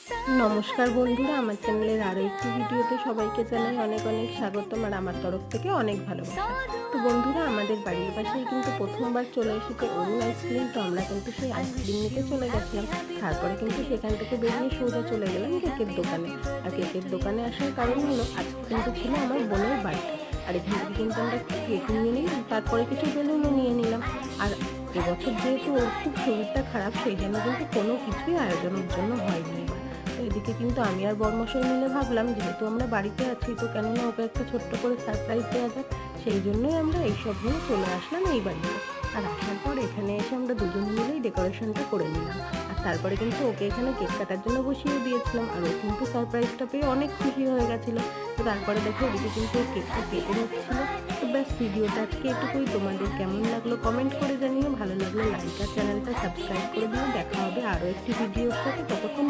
নমস্কার বন্ধুরা, আমার চ্যানেলের আরও একটি ভিডিওতে সবাইকে জানাই অনেক অনেক স্বাগতম আর আমার তরফ থেকে অনেক ভালোবাসা। তো বন্ধুরা, আমাদের বাড়ির পাশেই কিন্তু প্রথমবার চলে এসেছে অরুণ আইসক্রিম। তো আমরা কিন্তু সেই আইসক্রিম নিতে চলে গেছিলাম। তারপরে কিন্তু সেখান থেকে বেরিয়ে সোজা চলে গেলাম কেকের দোকানে। আর কেকের দোকানে আসার কারণ হলো আজকে কিন্তু ছিল আমার বোনের বার্থডে। আর এখান থেকে কিন্তু আমরা কেক নিয়ে নিলাম, তারপরে কিছু বেলুনও নিয়ে নিলাম। আর এবছর যেহেতু ওর খুব শরীরটা খারাপ, সেই জন্য কিন্তু কোনো কিছুই আয়োজনের জন্য হয়নি এবার। তো এদিকে কিন্তু আমি আর বড়মশাই মিলে ভাবলাম, যেহেতু আমরা বাড়িতে আছি, তো কেননা ওকে একটা ছোট্ট করে সারপ্রাইজ দেওয়া যাক। সেই জন্যই আমরা এইসব নিয়ে চলে আসলাম এই বাড়িতে। আর আসার পর এখানে এসে আমরা দুজন মিলেই ডেকোরেশনটা করে নিলাম। আর তারপরে কিন্তু ওকে এখানে কেক কাটার জন্য বসিয়ে দিয়েছিলাম। আর ও কিন্তু সারপ্রাইজটা পেয়ে অনেক খুশি হয়ে গেছিলো। তো তারপরে দেখো এদিকে কিন্তু কেকটা কেটে নিচ্ছিল। তো ব্যাস, ভিডিওটা আজকে এটুকুই। তোমাদের কেমন লাগলো কমেন্ট করে জানিও। ভালো লাগলে লাইক আর চ্যানেলটা সাবস্ক্রাইব করে দিও। দেখা হবে আরও একটি ভিডিওর সাথে। ততক্ষণ